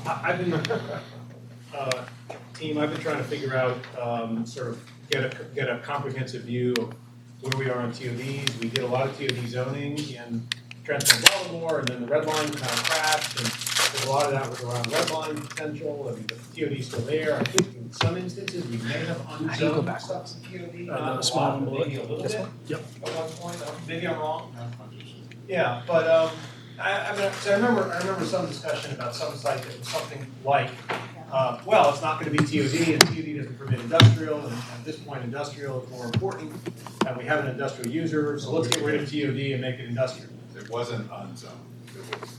I've been, team, I've been trying to figure out, sort of get a comprehensive view of where we are on TODs. We did a lot of TOD zoning in Trenton and Baltimore, and then the red line kind of crashed, and a lot of that was around red line potential, and the TOD's still there. I think in some instances, we may have unzoned stuff in TOD. The small but one, maybe a little this bit. one? Yep. At one point, maybe I'm wrong. Yeah, but I mean, so I remember some discussion about some site that was something like, well, it's not going to be TOD, and TOD doesn't permit industrial, and at this point, industrial is more important, and we have an industrial user, so let's get rid of TOD and make it industrial. It wasn't unzoned, it was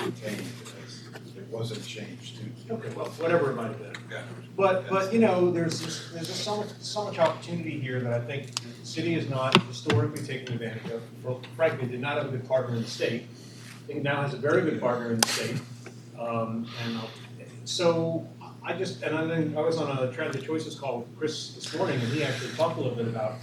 retained as, it wasn't changed to. Okay, well, whatever it might have been. Yeah. But you know, there's just so much opportunity here that I think the city is not historically taking advantage of. Well, frankly, did not have a good partner in the state. I think it now has a very good partner in the state. So I was on a Transit Choices call with Chris this morning, and he actually talked a little bit about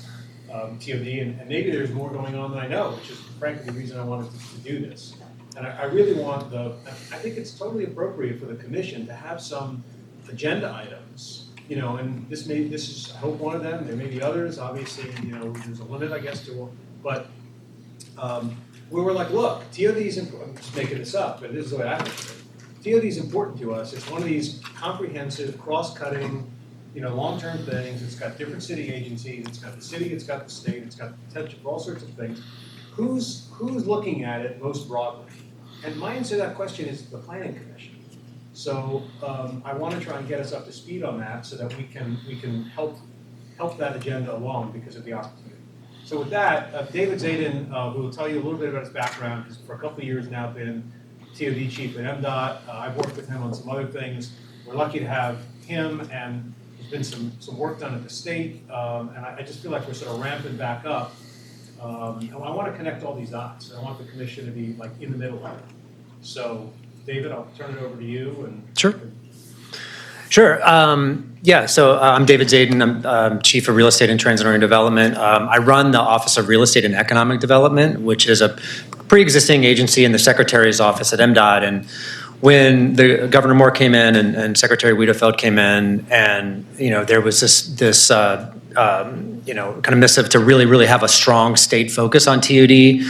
TOD, and maybe there's more going on than I know, which is frankly the reason I wanted to do this. And I really want I think it's totally appropriate for the commission to have some agenda items, you know, and this is, I hope, one of them. There may be others, obviously, you know, there's a limit, I guess, to, but we were like, look, TOD's, I'm just making this up, but this is the way I think of it. TOD is important to us. It's one of these comprehensive, cross-cutting, you know, long-term things. It's got different city agencies. It's got the city. It's got the state. It's got the potential for all sorts of things. Who's looking at it most broadly? And my answer to that question is the Planning Commission. So I want to try and get us up to speed on that so that we can help that agenda along because of the opportunity. So with that, David Zayden, who will tell you a little bit about his background, has for a couple of years now been TOD chief at MDOT. I've worked with him on some other things. We're lucky to have him, and there's been some work done at the state, and I just feel like we're sort of ramping back up. And I want to connect all these dots. I want the commission to be like in the middle of it. So, David, I'll turn it over to you. And Sure. I'm David Zayden. I'm Chief of Real Estate and Transit-Oriented Development. I run the Office of Real Estate and Economic Development, which is a pre-existing agency in the Secretary's office at MDOT. And when the Governor Moore came in and Secretary Wiedefeld came in, and there was this kind of missive to really have a strong state focus on TOD.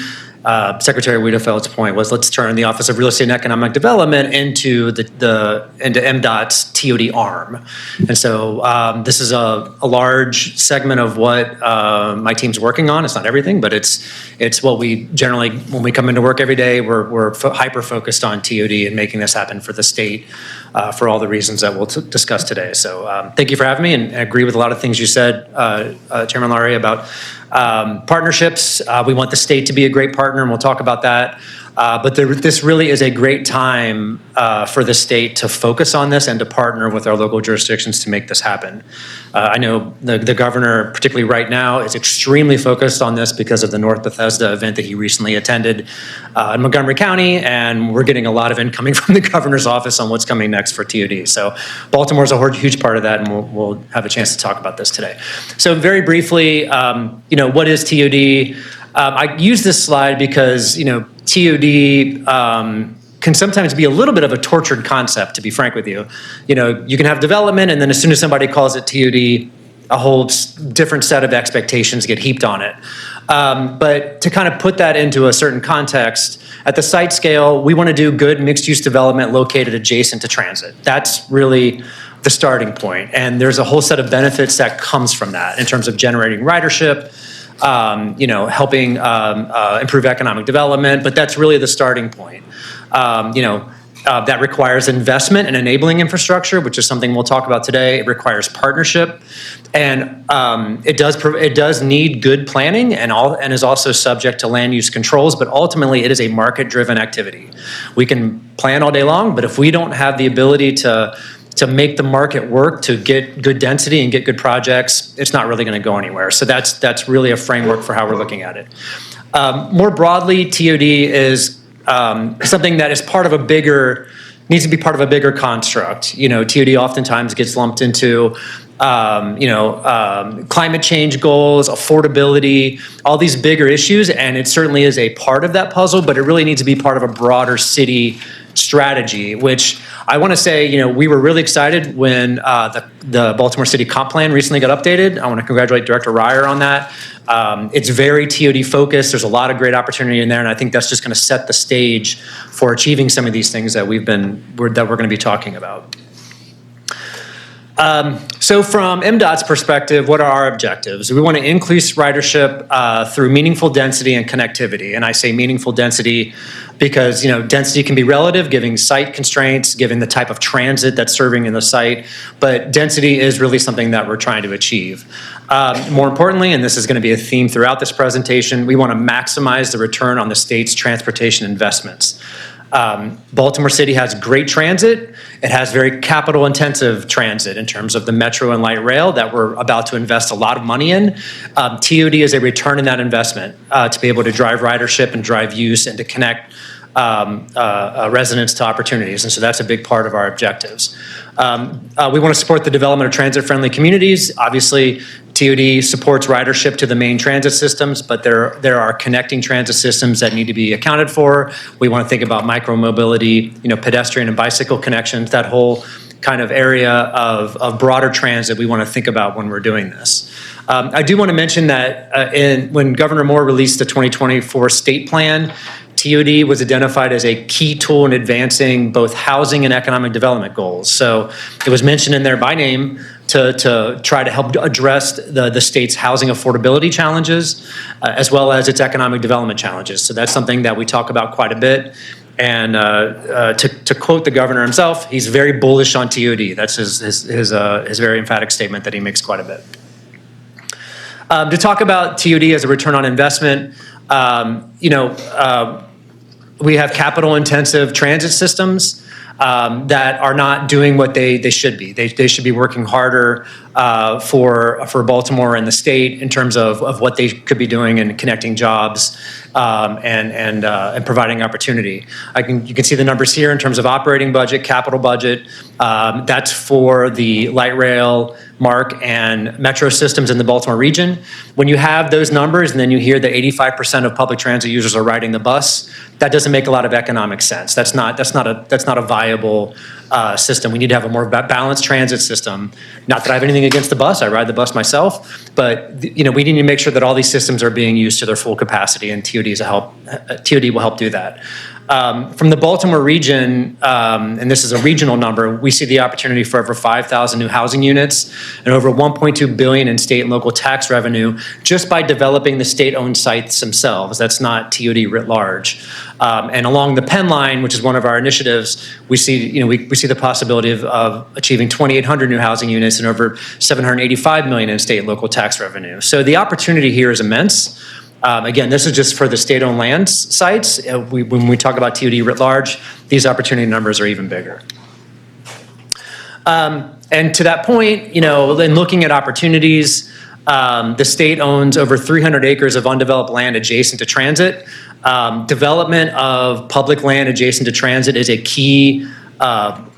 Secretary Wiedefeld's point was, let's turn the Office of Real Estate and Economic Development into into MDOT's TOD arm. And so this is a large segment of what my team's working on. It's not everything, but it's what we generally, when we come into work every day, we're hyper focused on TOD and making this happen for the state for all the reasons that we'll discuss today. So thank you for having me, and I agree with a lot of things you said, Chairman Laurie, about partnerships. We want the state to be a great partner, and we'll talk about that. But this really is a great time for the state to focus on this and to partner with our local jurisdictions to make this happen. I know the governor, particularly right now, is extremely focused on this because of the North Bethesda event that he recently attended in Montgomery County, and we're getting a lot of incoming from the governor's office on what's coming next for TOD. So Baltimore's a huge part of that, and we'll have a chance to talk about this today. So very briefly, what is TOD? I use this slide because, TOD can sometimes be a little bit of a tortured concept, to be frank with you. You can have development, and then as soon as somebody calls it TOD, a whole different set of expectations get heaped on it. But to kind of put that into a certain context, at the site scale, we want to do good mixed-use development located adjacent to transit. That's really the starting point. And there's a whole set of benefits that comes from that in terms of generating ridership, helping improve economic development, but that's really the starting point. That requires investment and enabling infrastructure, which is something we'll talk about today. It requires partnership, and it does need good planning and is also subject to land use controls, but ultimately it is a market-driven activity. We can plan all day long, but if we don't have the ability to make the market work, to get good density and get good projects, it's not really going to go anywhere. So that's really a framework for how we're looking at it. More broadly, TOD is something that is needs to be part of a bigger construct. TOD oftentimes gets lumped into climate change goals, affordability, all these bigger issues, and it certainly is a part of that puzzle, but it really needs to be part of a broader city strategy, which I want to say, we were really excited when the Baltimore City Comp Plan recently got updated. I want to congratulate Director Ryer on that. It's very TOD focused. There's a lot of great opportunity in there, and I think that's just going to set the stage for achieving some of these things that we're going to be talking about. So from MDOT's perspective, what are our objectives? We want to increase ridership through meaningful density and connectivity. And I say meaningful density because, density can be relative, giving site constraints, given the type of transit that's serving in the site. But density is really something that we're trying to achieve. More importantly, and this is going to be a theme throughout this presentation, we want to maximize the return on the state's transportation investments. Baltimore City has great transit. It has very capital intensive transit in terms of the metro and light rail that we're about to invest a lot of money in. TOD is a return in that investment to be able to drive ridership and drive use and to connect residents to opportunities. And so that's a big part of our objectives. We want to support the development of transit-friendly communities. Obviously, TOD supports ridership to the main transit systems, but there are connecting transit systems that need to be accounted for. We want to think about micro-mobility, pedestrian and bicycle connections, that whole kind of area of broader transit we want to think about when we're doing this. I do want to mention that when Governor Moore released the 2024 state plan, TOD was identified as a key tool in advancing both housing and economic development goals. So it was mentioned in there by name to try to help address the state's housing affordability challenges, as well as its economic development challenges. So that's something that we talk about quite a bit. And to quote the governor himself, he's very bullish on TOD. That's his very emphatic statement that he makes quite a bit. To talk about TOD as a return on investment, we have capital-intensive transit systems that are not doing what they should be. They should be working harder for Baltimore and the state in terms of what they could be doing in connecting jobs and providing opportunity. You can see the numbers here in terms of operating budget, capital budget. That's for the light rail, MARC, and metro systems in the Baltimore region. When you have those numbers and then you hear that 85% of public transit users are riding the bus, that doesn't make a lot of economic sense. That's not a viable system. We need to have a more balanced transit system. Not that I have anything against the bus. I ride the bus myself, but we need to make sure that all these systems are being used to their full capacity, and TOD will help do that. From the Baltimore region, and this is a regional number, we see the opportunity for over 5,000 new housing units and over $1.2 billion in state and local tax revenue just by developing the state-owned sites themselves. That's not TOD writ large. And along the Penn line, which is one of our initiatives, we see we see the possibility of achieving 2,800 new housing units and over $785 million in state and local tax revenue. So the opportunity here is immense. Again, this is just for the state-owned land sites. When we talk about TOD writ large, these opportunity numbers are even bigger. And to that point, in looking at opportunities, the state owns over 300 acres of undeveloped land adjacent to transit. Development of public land adjacent to transit is a key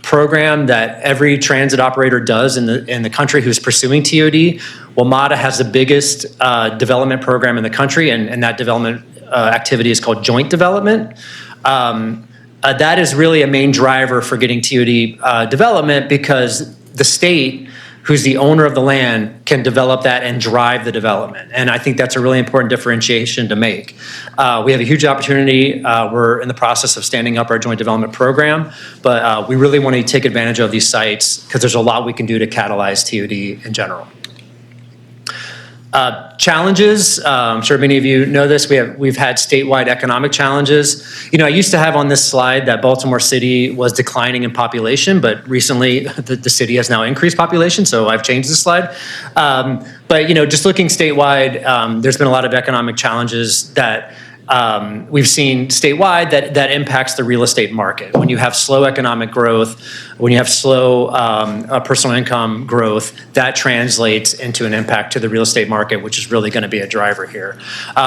program that every transit operator does in the country who's pursuing TOD. WMATA has the biggest development program in the country, and that development activity is called joint development. That is really a main driver for getting TOD development because the state, who's the owner of the land, can develop that and drive the development. And I think that's a really important differentiation to make. We have a huge opportunity. We're in the process of standing up our joint development program, but we really want to take advantage of these sites because there's a lot we can do to catalyze TOD in general. Challenges, I'm sure many of you know this, we've had statewide economic challenges. I used to have on this slide that Baltimore City was declining in population, but recently the city has now increased population, so I've changed this slide. But just looking statewide, there's been a lot of economic challenges that we've seen statewide that impacts the real estate market. When you have slow economic growth, when you have slow personal income growth, that translates into an impact to the real estate market, which is really going to be a driver here.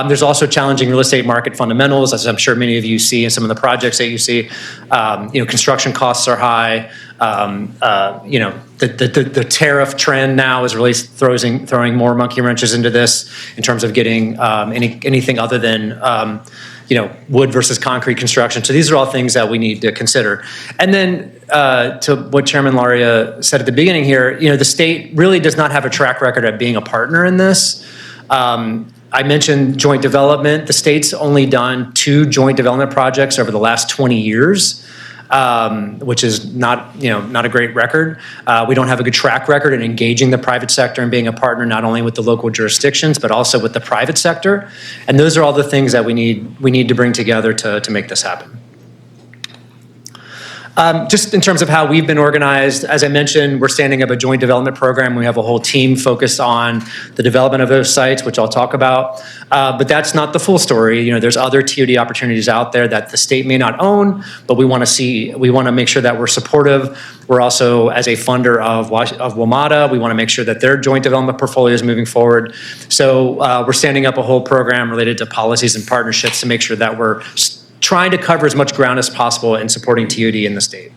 There's also challenging real estate market fundamentals, as I'm sure many of you see in some of the projects that you see. Construction costs are high. The tariff trend now is really throwing more monkey wrenches into this in terms of getting anything other than wood versus concrete construction. So these are all things that we need to consider. And then to what Chairman Laria said at the beginning here, the state really does not have a track record of being a partner in this. I mentioned joint development. The state's only done 2 joint development projects over the last 20 years. Which is not a great record. We don't have a good track record in engaging the private sector and being a partner not only with the local jurisdictions but also with the private sector. And those are all the things that we need to bring together to make this happen. Just in terms of how we've been organized, as I mentioned, we're standing up a joint development program. We have a whole team focused on the development of those sites, which I'll talk about. But that's not the full story. There's other TOD opportunities out there that the state may not own, but we want to make sure that we're supportive. We're also, as a funder of WMATA, we want to make sure that their joint development portfolio is moving forward. So we're standing up a whole program related to policies and partnerships to make sure that we're trying to cover as much ground as possible in supporting TOD in the state.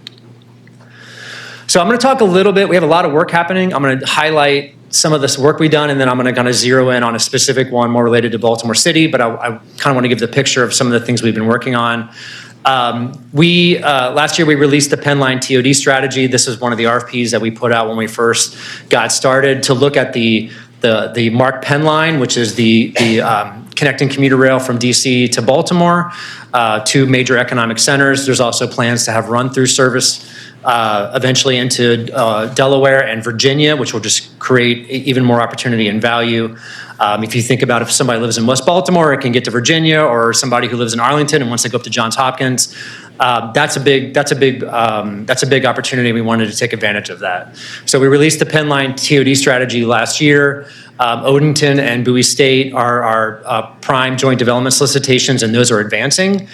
So I'm going to talk a little bit. We have a lot of work happening. I'm going to highlight some of this work we've done, and then I'm going to kind of zero in on a specific one more related to Baltimore City, but I kind of want to give the picture of some of the things we've been working on. Last year we released the Penline TOD strategy. This was one of the RFPs that we put out when we first got started to look at the MARC Penline, which is the connecting commuter rail from DC to Baltimore, 2 major economic centers. There's also plans to have run-through service eventually into Delaware and Virginia, which will just create even more opportunity and value. If you think about if somebody lives in West Baltimore, it can get to Virginia, or somebody who lives in Arlington and wants to go up to Johns Hopkins. That's a big opportunity. We wanted to take advantage of that. So we released the Penline TOD strategy last year. Odenton and Bowie State are our prime joint development solicitations, and those are advancing.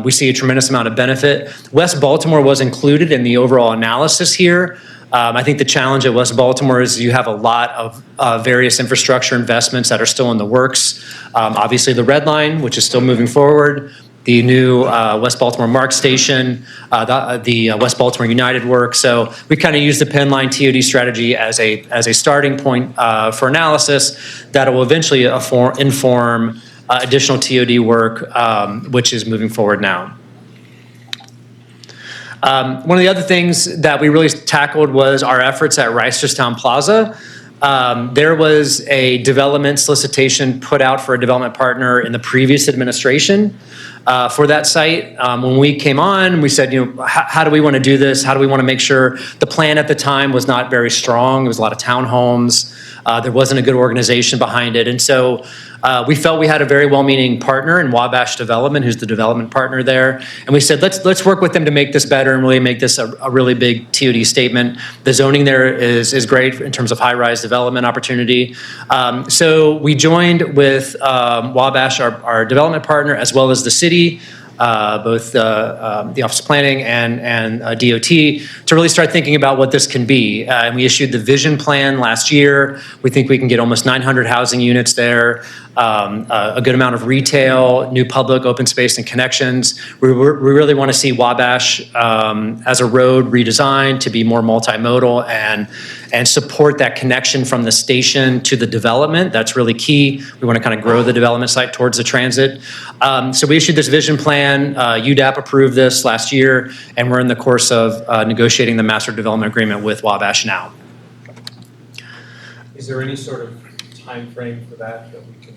We see a tremendous amount of benefit. West Baltimore was included in the overall analysis here. I think the challenge at West Baltimore is you have a lot of various infrastructure investments that are still in the works. Obviously, the Red Line, which is still moving forward. The new West Baltimore MARC station, the West Baltimore United work. So we kind of use the Penline TOD strategy as a starting point for analysis that will eventually inform additional TOD work, which is moving forward now. One of the other things that we really tackled was our efforts at Reisterstown Plaza. There was a development solicitation put out for a development partner in the previous administration for that site. When we came on, we said, how do we want to do this? How do we want to make sure the plan at the time was not very strong? There was a lot of townhomes. There wasn't a good organization behind it. And so we felt we had a very well-meaning partner in Wabash Development, who's the development partner there. And we said, let's work with them to make this better and really make this a really big TOD statement. The zoning there is great in terms of high-rise development opportunity. So we joined with Wabash, our development partner, as well as the city, both the Office of Planning and DOT, to really start thinking about what this can be. And we issued the vision plan last year. We think we can get almost 900 housing units there, a good amount of retail, new public open space and connections. We really want to see Wabash as a road redesigned to be more multimodal and support that connection from the station to the development. That's really key. We want to kind of grow the development site towards the transit. So we issued this vision plan. UDAP approved this last year, and we're in the course of negotiating the master development agreement with Wabash now. Is there any sort of time frame for that we can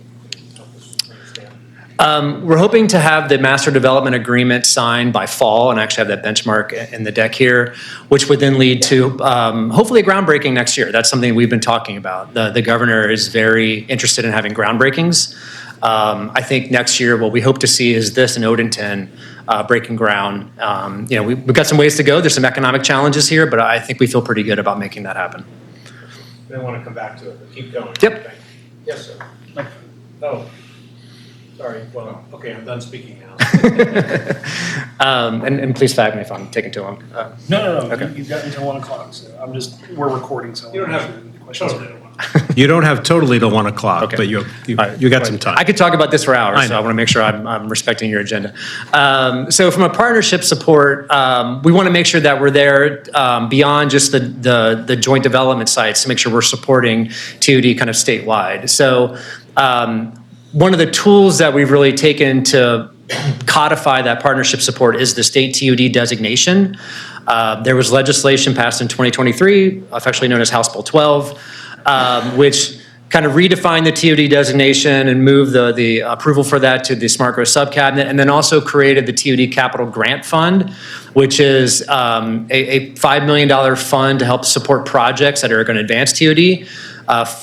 help us understand? We're hoping to have the master development agreement signed by fall, and actually have that benchmark in the deck here, which would then lead to hopefully a groundbreaking next year. That's something we've been talking about. The governor is very interested in having groundbreakings. I think next year what we hope to see is this in Odenton breaking ground. We've got some ways to go. There's some economic challenges here, but I think we feel pretty good about making that happen. I want to come back to it, but keep going. Yep. Yes, sir. Oh, sorry. Well, okay, I'm done speaking now. And please flag me if I'm taking too long. No. Okay. You've got until 1 o'clock, so we're recording, so. You don't have questions. totally. You don't have totally till 1 o'clock, Okay. but you All right. got some time. I could talk about this for hours, I so know. I want to make sure I'm respecting your agenda. So from a partnership support, we want to make sure that we're there beyond just the joint development sites to make sure we're supporting TOD kind of statewide. So one of the tools that we've really taken to codify that partnership support is the state TOD designation. There was legislation passed in 2023, affectionately known as House Bill 12, which kind of redefined the TOD designation and moved the approval for that to the Smart Growth Subcabinet, and then also created the TOD Capital Grant Fund, which is a $5 million fund to help support projects that are going to advance TOD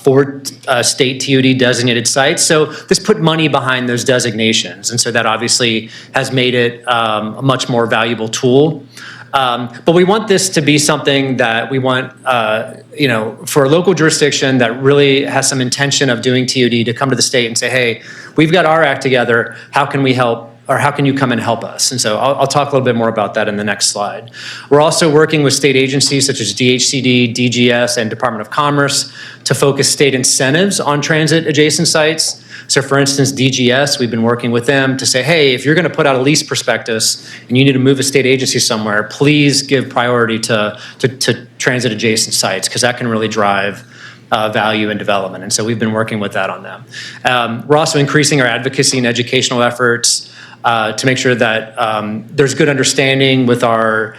for state TOD designated sites. So this put money behind those designations, and so that obviously has made it a much more valuable tool. But we want this to be something that we want, for a local jurisdiction that really has some intention of doing TOD to come to the state and say, hey, we've got our act together, how can we help? Or how can you come and help us? And so I'll talk a little bit more about that in the next slide. We're also working with state agencies such as DHCD, DGS, and Department of Commerce to focus state incentives on transit adjacent sites. So for instance, DGS, we've been working with them to say, hey, if you're gonna put out a lease prospectus and you need to move a state agency somewhere, please give priority to transit adjacent sites, because that can really drive value and development. And so we've been working with that on them. We're also increasing our advocacy and educational efforts to make sure that there's good understanding with our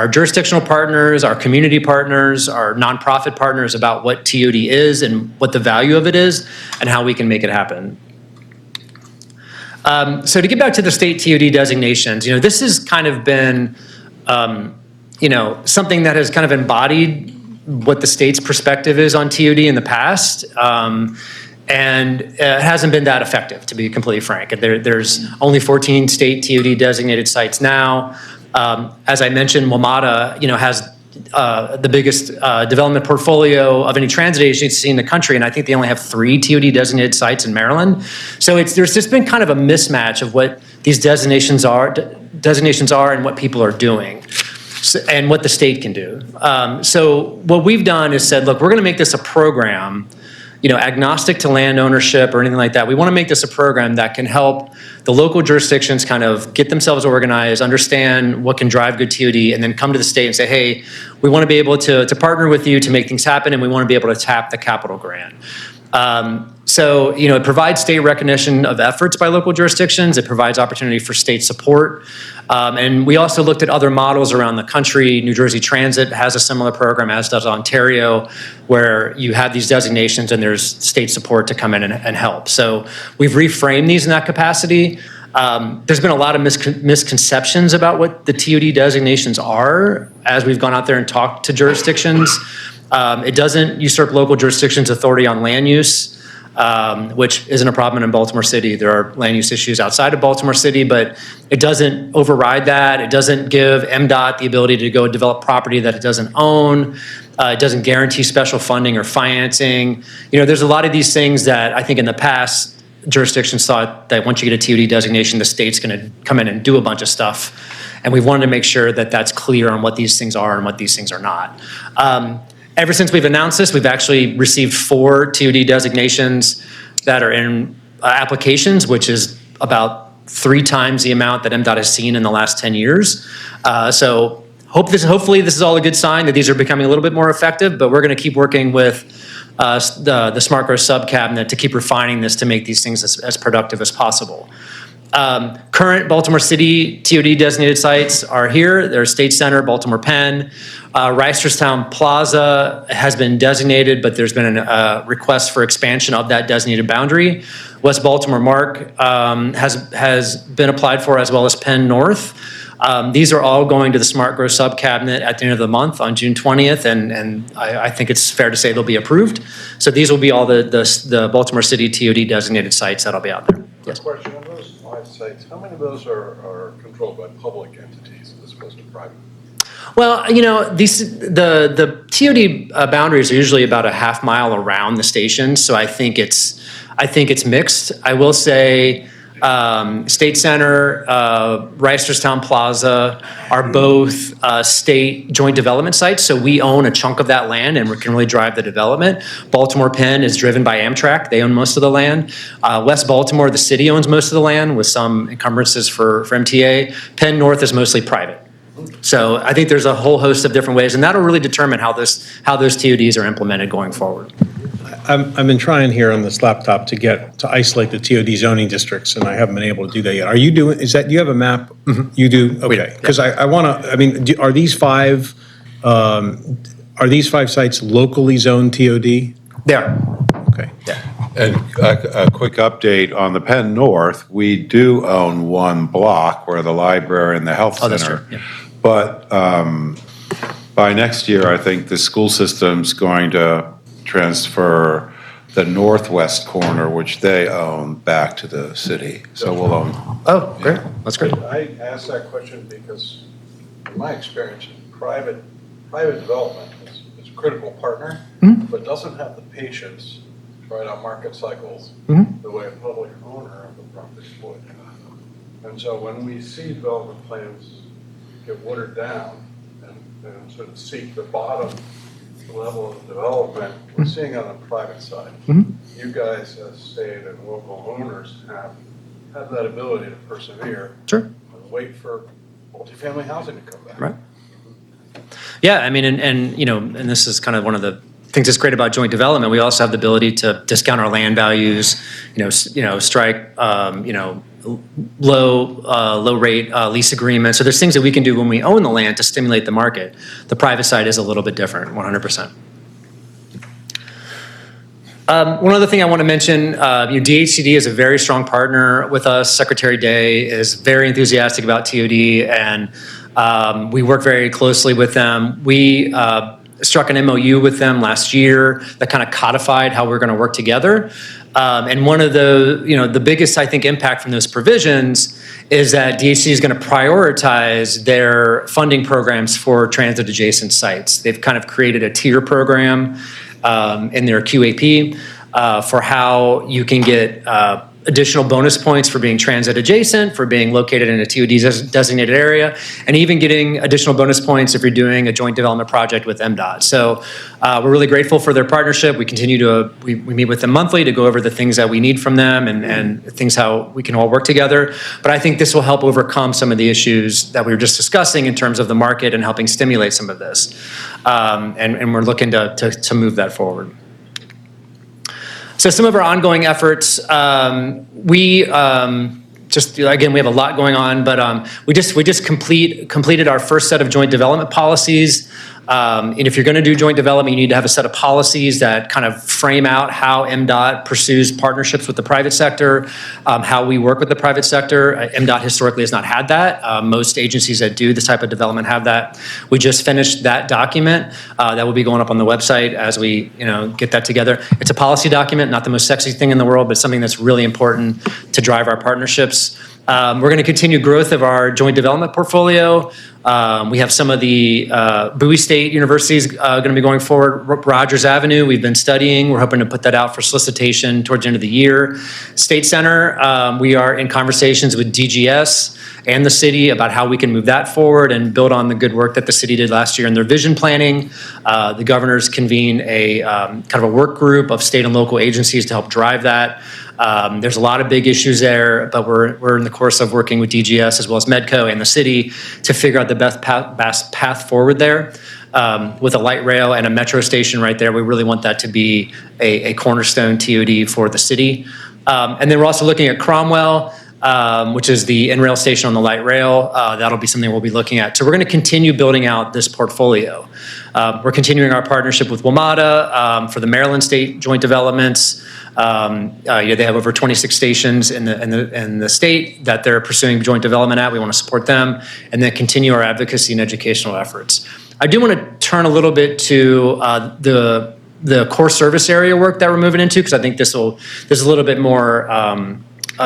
jurisdictional partners, our community partners, our nonprofit partners about what TOD is and what the value of it is and how we can make it happen. So to get back to the state TOD designations, this has kind of been, something that has kind of embodied what the state's perspective is on TOD in the past. And it hasn't been that effective, to be completely frank. There's only 14 state TOD designated sites now. As I mentioned, WMATA, has the biggest development portfolio of any transit agency in the country, and I think they only have 3 TOD designated sites in Maryland. So there's just been kind of a mismatch of what these designations are and what people are doing, and what the state can do. So what we've done is said, look, we're going to make this a program, agnostic to land ownership or anything like that. We want to make this a program that can help the local jurisdictions kind of get themselves organized, understand what can drive good TOD, and then come to the state and say, hey, we want to be able to partner with you to make things happen, and we want to be able to tap the capital grant. So, it provides state recognition of efforts by local jurisdictions. It provides opportunity for state support. And we also looked at other models around the country. New Jersey Transit has a similar program, as does Ontario, where you have these designations and there's state support to come in and help. So we've reframed these in that capacity. There's been a lot of misconceptions about what the TOD designations are as we've gone out there and talked to jurisdictions. It doesn't usurp local jurisdictions' authority on land use, which isn't a problem in Baltimore City. There are land use issues outside of Baltimore City, but it doesn't override that. It doesn't give MDOT the ability to go develop property that it doesn't own. It doesn't guarantee special funding or financing. There's a lot of these things that I think in the past, jurisdictions thought that once you get a TOD designation, the state's going to come in and do a bunch of stuff. And we've wanted to make sure that that's clear on what these things are and what these things are not. Ever since we've announced this, we've actually received 4 TOD designations that are in applications, which is about 3 times the amount that MDOT has seen in the last 10 years. So hopefully this is all a good sign that these are becoming a little bit more effective, but we're going to keep working with the Smart Growth Subcabinet to keep refining this to make these things as productive as possible. Current Baltimore City TOD designated sites are here. There's State Center, Baltimore Penn. Reisterstown Plaza has been designated, but there's been a request for expansion of that designated boundary. West Baltimore Mark has been applied for, as well as Penn North. These are all going to the Smart Growth Subcabinet at the end of the month on June 20th, and I think it's fair to say they'll be approved. So these will be all the Baltimore City TOD designated sites that'll be out there. Yes. Question on those 5 sites, how many of those are controlled by public entities as opposed to private? Well, the TOD boundaries are usually about a half mile around the station, so I think it's mixed. I will say State Center, Reisterstown Plaza are both state joint development sites, so we own a chunk of that land and we can really drive the development. Baltimore Penn is driven by Amtrak. They own most of the land. West Baltimore, the city owns most of the land with some encumbrances for MTA. Penn North is mostly private. So I think there's a whole host of different ways, and that'll really determine how those TODs are implemented going forward. I've been trying here on this laptop to isolate the TOD zoning districts, and I haven't been able to do that yet. Are you doing, do you have a map? You do? Okay. Because I want to, I mean, are these five sites locally zoned TOD? They are. Okay. And a quick update on the Penn North, we do own one block where the library and the health Oh, that's center. true, yeah. But by next year, I think the school system's going to transfer the northwest corner, which they own, back to the city. So we'll own. Oh, great. That's great. I asked that question because, in my experience, private development is a critical partner, but doesn't have the patience to ride out market cycles the way a public owner of the property would. And so when we see development plans get watered down and sort of seek the bottom level of development, we're seeing on the private side. You guys as state and local owners have that ability to persevere. Sure. And wait for multifamily housing to come back. Right. Yeah, I mean, and you know, and this is kind of one of the things that's great about joint development. We also have the ability to discount our land values, strike, low rate lease agreements. So there's things that we can do when we own the land to stimulate the market. The private side is a little bit different, 100%. One other thing I want to mention, DHCD is a very strong partner with us. Secretary Day is very enthusiastic about TOD, and we work very closely with them. We struck an MOU with them last year that kind of codified how we're going to work together. And one of the biggest, I think, impact from those provisions is that DHCD is going to prioritize their funding programs for transit-adjacent sites. They've kind of created a tier program in their QAP for how you can get additional bonus points for being transit adjacent, for being located in a TOD designated area, and even getting additional bonus points if you're doing a joint development project with MDOT. So we're really grateful for their partnership. We continue to, we meet with them monthly to go over the things that we need from them and things how we can all work together. But I think this will help overcome some of the issues that we were just discussing in terms of the market and helping stimulate some of this. And we're looking to move that forward. So some of our ongoing efforts, we have a lot going on, but we just completed our first set of joint development policies. And if you're going to do joint development, you need to have a set of policies that kind of frame out how MDOT pursues partnerships with the private sector, how we work with the private sector. MDOT historically has not had that. Most agencies that do this type of development have that. We just finished that document that will be going up on the website as we get that together. It's a policy document, not the most sexy thing in the world, but something that's really important to drive our partnerships. We're going to continue growth of our joint development portfolio. We have some of the Bowie State Universities going to be going forward. Rogers Avenue, we've been studying. We're hoping to put that out for solicitation towards the end of the year. State Center, we are in conversations with DGS and the city about how we can move that forward and build on the good work that the city did last year in their vision planning. The governors convened a kind of a work group of state and local agencies to help drive that. There's a lot of big issues there, but we're in the course of working with DGS as well as Medco and the city to figure out the best path forward there. With a light rail and a metro station right there, we really want that to be a cornerstone TOD for the city. And then we're also looking at Cromwell, which is the in-rail station on the light rail. That'll be something we'll be looking at. So we're going to continue building out this portfolio. We're continuing our partnership with WMATA for the Maryland State joint developments. They have over 26 stations in the state that they're pursuing joint development at. We want to support them and then continue our advocacy and educational efforts. I do want to turn a little bit to the core service area work that we're moving into, because I think this is a little bit more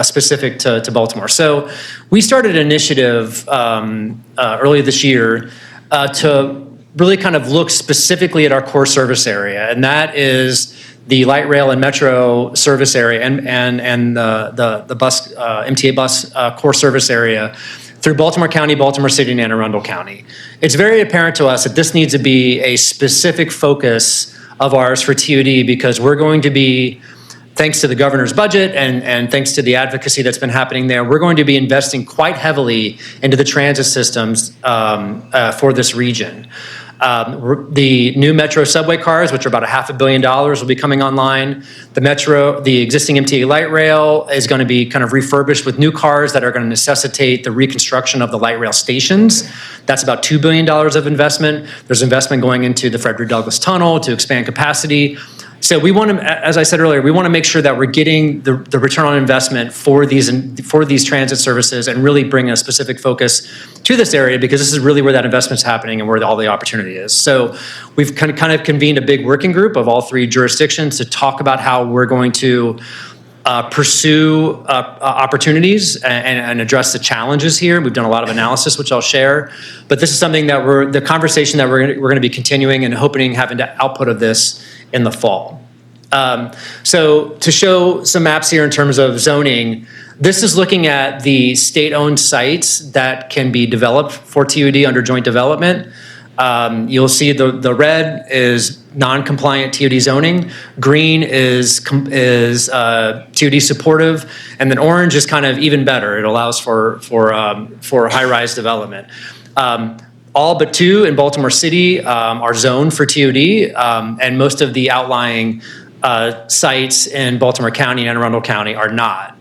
specific to Baltimore. So we started an initiative early this year to really kind of look specifically at our core service area, and that is the light rail and metro service area and the bus MTA bus core service area through Baltimore County, Baltimore City, and Anne Arundel County. It's very apparent to us that this needs to be a specific focus of ours for TOD, because we're going to be, thanks to the governor's budget and thanks to the advocacy that's been happening there, we're going to be investing quite heavily into the transit systems for this region. The new Metro subway cars, which are about $500 million, will be coming online. The existing MTA light rail is going to be kind of refurbished with new cars that are going to necessitate the reconstruction of the light rail stations. That's about $2 billion of investment. There's investment going into the Frederick Douglass Tunnel to expand capacity. So we want to, as I said earlier, we want to make sure that we're getting the return on investment for these transit services and really bring a specific focus to this area, because this is really where that investment's happening and where all the opportunity is. So we've kind of convened a big working group of all three jurisdictions to talk about how we're going to pursue opportunities and address the challenges here. We've done a lot of analysis, which I'll share, but this is something that the conversation that we're going to be continuing and hoping having the output of this in the fall. So to show some maps here in terms of zoning, this is looking at the state-owned sites that can be developed for TOD under joint development. You'll see the red is non-compliant TOD zoning, green is TOD supportive, and then orange is kind of even better. It allows for high-rise development. All but two in Baltimore City are zoned for TOD, and most of the outlying sites in Baltimore County and Anne Arundel County are not.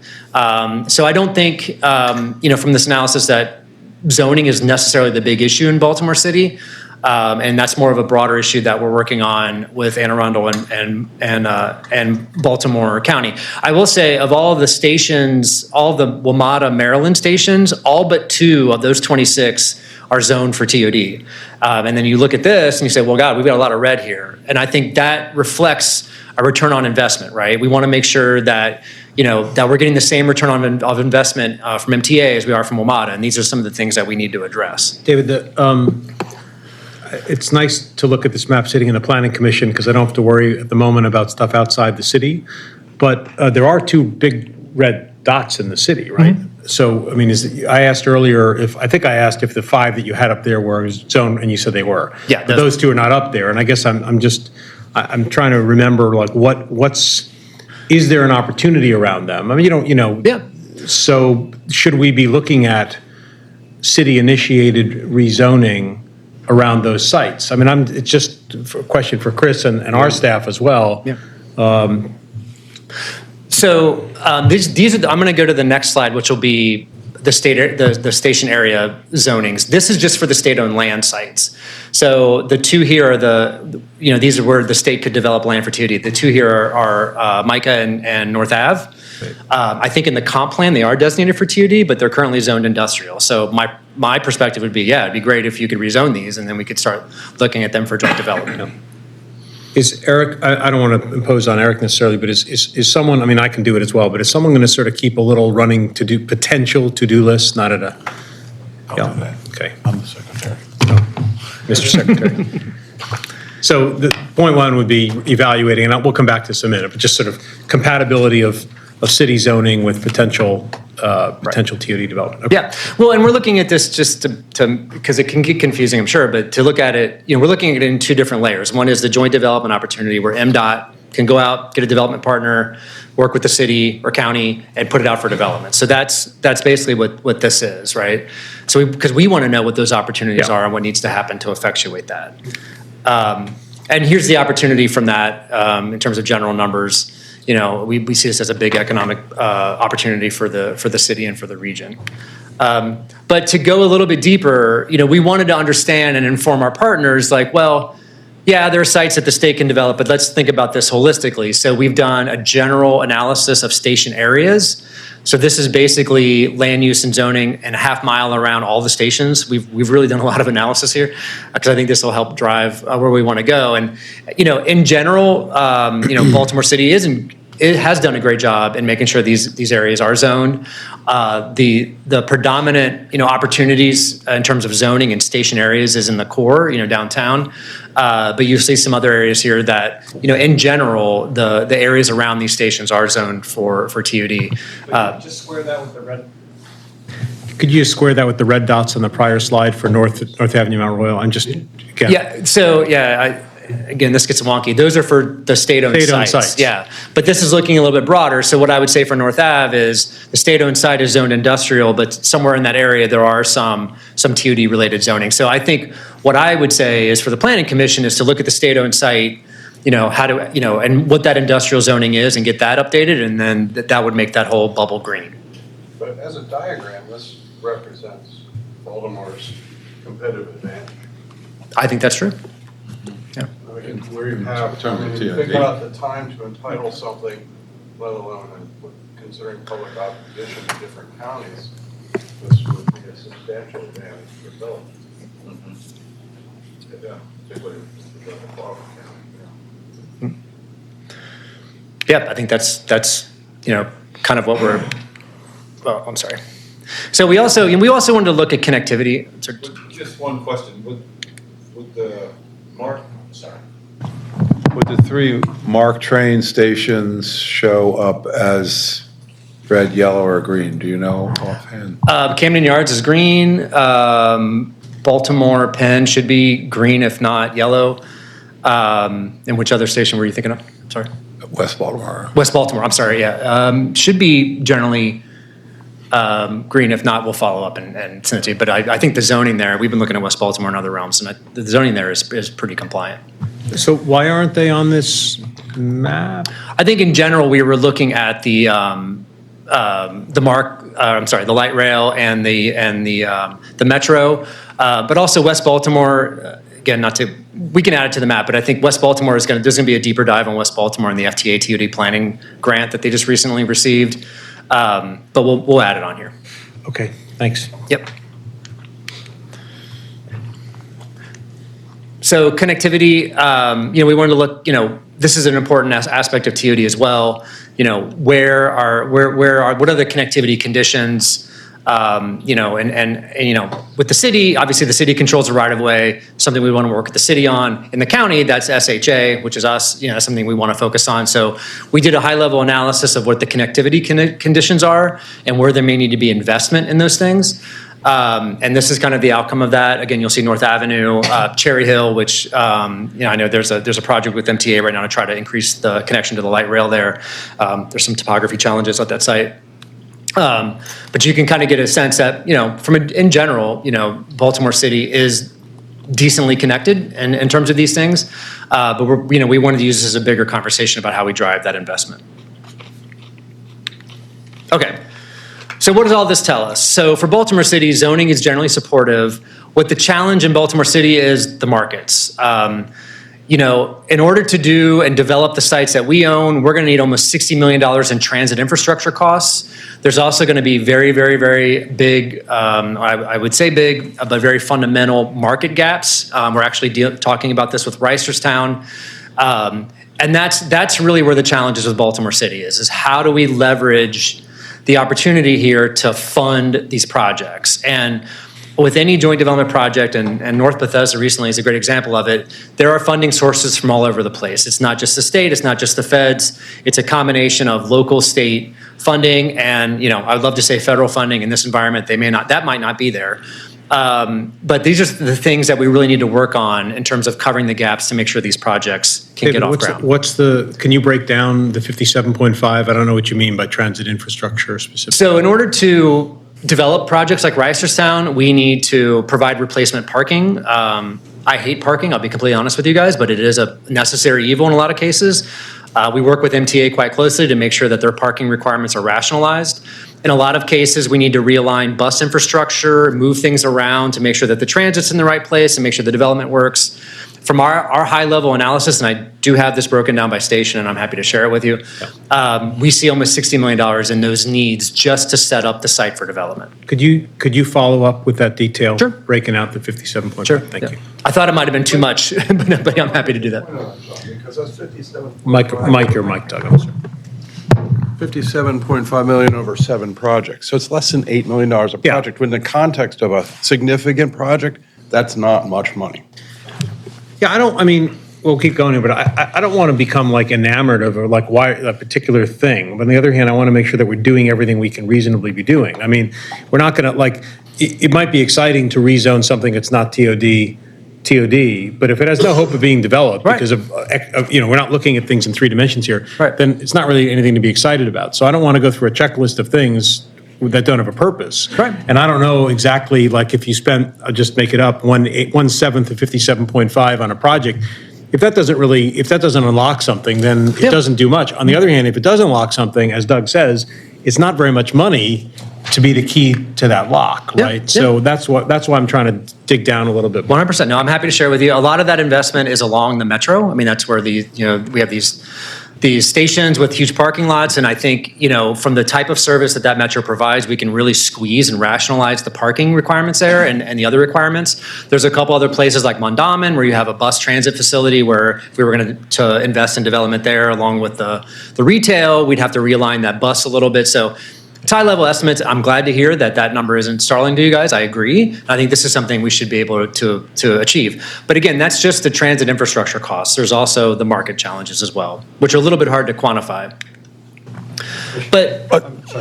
So I don't think, from this analysis that zoning is necessarily the big issue in Baltimore City, and that's more of a broader issue that we're working on with Anne Arundel and Baltimore County. I will say, of all of the stations, all of the WMATA Maryland stations, all but 2 of those 26 are zoned for TOD. And then you look at this and you say, well, God, we've got a lot of red here. And I think that reflects a return on investment, right? We want to make sure that, that we're getting the same return on investment from MTA as we are from WMATA. And these are some of the things that we need to address. David, it's nice to look at this map sitting in the Planning Commission, because I don't have to worry at the moment about stuff outside the city. But there are 2 big red dots in the city, right? Mm-hmm. So, I mean, I asked earlier if the 5 that you had up there were zoned, and you said they were. Yeah. But those 2 are not up there, and I guess I'm trying to remember, like, is there an opportunity around them? I mean, Yeah. So should we be looking at city-initiated rezoning around those sites? I mean, it's just a question for Chris and our staff as well. Yeah. So these are. I'm going to go to the next slide, which will be the station area zonings. This is just for the state-owned land sites. So the 2 here are these are where the state could develop land for TOD. The 2 here are Micah and North Ave. Right. I think in the comp plan they are designated for TOD, but they're currently zoned industrial. So my perspective would be, it'd be great if you could rezone these, and then we could start looking at them for joint development. Is Eric, I don't want to impose on Eric necessarily, but is someone, I mean, I can do it as well, but is someone going to sort of keep a little running potential to-do list, not at a? I'll do that. Okay. I'm the secretary. Mr. Secretary. So the point 1 would be evaluating, and we'll come back to this in a minute, but just sort of compatibility of city zoning with potential TOD development. Okay. Yeah, well, and we're looking at this just to because it can get confusing, I'm sure, but to look at it, we're looking at it in 2 different layers. One is the joint development opportunity, where MDOT can go out, get a development partner, work with the city or county, and put it out for development. So that's basically what this is, right? So because we want to know what those opportunities are and what needs to happen to effectuate that. And here's the opportunity from that in terms of general numbers. We see this as a big economic opportunity for the city and for the region. But to go a little bit deeper, we wanted to understand and inform our partners, like, well, yeah, there are sites that the state can develop, but let's think about this holistically. So we've done a general analysis of station areas. So this is basically land use and zoning and a half mile around all the stations. We've really done a lot of analysis here, because I think this will help drive where we want to go. And in general, Baltimore City it has done a great job in making sure these areas are zoned. The predominant opportunities in terms of zoning and station areas is in the core, downtown. But you see some other areas here that in general the areas around these stations are zoned for TOD. Just square that with the red. Could you just square that with the red dots on the prior slide for North Avenue, Mount Royal? I'm just again. Yeah. So again, this gets wonky. Those are for the state-owned State-owned sites. sites. Yeah, but this is looking a little bit broader. So what I would say for North Ave is the state-owned site is zoned industrial, but somewhere in that area, there are some TOD-related zoning. So I think what I would say is for the planning commission is to look at the state-owned site, how to, and what that industrial zoning is and get that updated, and then that would make that whole bubble green. But as a diagram, this represents Baltimore's competitive advantage. I think that's true. I mean, where you have, I mean, you think about the time to entitle something, let alone considering public opposition in different counties, this would be a substantial advantage for development. Yeah, particularly if it's a Baldwin County. Yeah, I think that's kind of what we're. Well, I'm sorry. So we also wanted to look at connectivity. Sorry. Just one question, would the Mark, sorry. Would the 3 MARC train stations show up as red, yellow, or green? Do you know offhand? Camden Yards is green. Baltimore Penn should be green, if not yellow. And which other station were you thinking of? Sorry. West Baltimore. West Baltimore. I'm sorry. Yeah, should be generally green. If not, we'll follow up and send it to you. But I think the zoning there. We've been looking at West Baltimore and other realms, and the zoning there is pretty compliant. So why aren't they on this map? I think in general we were looking at the light rail and the metro, but also West Baltimore. Again, we can add it to the map, but I think West Baltimore there's going to be a deeper dive on West Baltimore and the FTA TOD planning grant that they just recently received. But we'll add it on here. Okay, thanks. Yep. So connectivity, we wanted to look, this is an important aspect of TOD as well. What are the connectivity conditions? With the city, obviously the city controls the right of way, something we want to work with the city on. In the county, that's SHA, which is us, something we want to focus on. So we did a high level analysis of what the connectivity conditions are and where there may need to be investment in those things. And this is kind of the outcome of that. Again, you'll see North Avenue, Cherry Hill, which I know there's a project with MTA right now to try to increase the connection to the light rail there. There's some topography challenges at that site. But you can kind of get a sense that, in general, Baltimore City is decently connected in terms of these things. But we wanted to use this as a bigger conversation about how we drive that investment. Okay. So what does all this tell us? So for Baltimore City, zoning is generally supportive. What the challenge in Baltimore City is the markets. In order to do and develop the sites that we own, we're going to need almost $60 million in transit infrastructure costs. There's also going to be very, very, very big, I would say big, but very fundamental market gaps. We're actually talking about this with Reisterstown. And that's really where the challenge is with Baltimore City is how do we leverage the opportunity here to fund these projects? And with any joint development project, and North Bethesda recently is a great example of it, there are funding sources from all over the place. It's not just the state, it's not just the feds, it's a combination of local, state funding, and I would love to say federal funding in this environment. That might not be there. But these are the things that we really need to work on in terms of covering the gaps to make sure these projects can get off ground. Can you break down the 57.5? I don't know what you mean by transit infrastructure specifically. So in order to develop projects like Reisterstown, we need to provide replacement parking. I hate parking, I'll be completely honest with you guys, but it is a necessary evil in a lot of cases. We work with MTA quite closely to make sure that their parking requirements are rationalized. In a lot of cases, we need to realign bus infrastructure, move things around to make sure that the transit's in the right place and make sure the development works. From our high-level analysis, and I do have this broken down by station, and I'm happy to share it with you, we see almost $60 million in those needs just to set up the site for development. Could you follow up with that detail? Sure. Breaking out the 57.5? Sure. Thank you. I thought it might have been too much, but I'm happy to do that. Because that's 57. Mike, your mic, Doug, I'm sorry. $57.5 million over 7 projects. So it's less than $8 million a Yeah. project. When in the context of a significant project, that's not much money. Yeah, we'll keep going here, but I don't want to become like enamored of or like why a particular thing. But on the other hand, I want to make sure that we're doing everything we can reasonably be doing. We're not going to it might be exciting to rezone something that's not TOD TOD, but if it has no hope of being developed Right. because of, we're not looking at things in 3 dimensions here, Right. then it's not really anything to be excited about. So I don't want to go through a checklist of things that don't have a purpose. Right. And I don't know exactly, like, if you spent, I'll just make it up, 1/7 of 57.5 on a project, if that doesn't unlock something, then it Yep. doesn't do much. On the other hand, if it does unlock something, as Doug says, it's not very much money to be the key to that lock, Yep, right? yep. So that's why I'm trying to dig down a little bit more. 100%. No, I'm happy to share with you. A lot of that investment is along the metro. I mean, that's where we have these stations with huge parking lots. And I think, from the type of service that metro provides, we can really squeeze and rationalize the parking requirements there and the other requirements. There's a couple other places like Mondawmin where you have a bus transit facility where if we were going to invest in development there along with the retail, we'd have to realign that bus a little bit. So it's high-level estimates. I'm glad to hear that number isn't startling to you guys. I agree. I think this is something we should be able to achieve. But again, that's just the transit infrastructure costs. There's also the market challenges as well, which are a little bit hard to quantify. But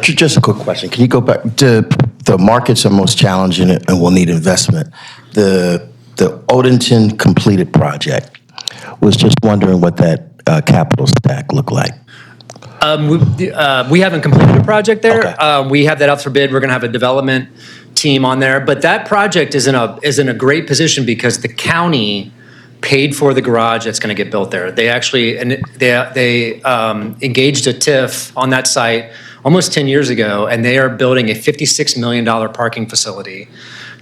Just a quick question. Can you go back to the markets are most challenging and will need investment? The Odenton completed project, was just wondering what that capital stack looked like. we haven't completed a project there. Okay. We have that out for bid. We're going to have a development team on there. But that project is in a great position because the county paid for the garage that's going to get built there. They actually they engaged a TIF on that site almost 10 years ago, and they are building a $56 million parking facility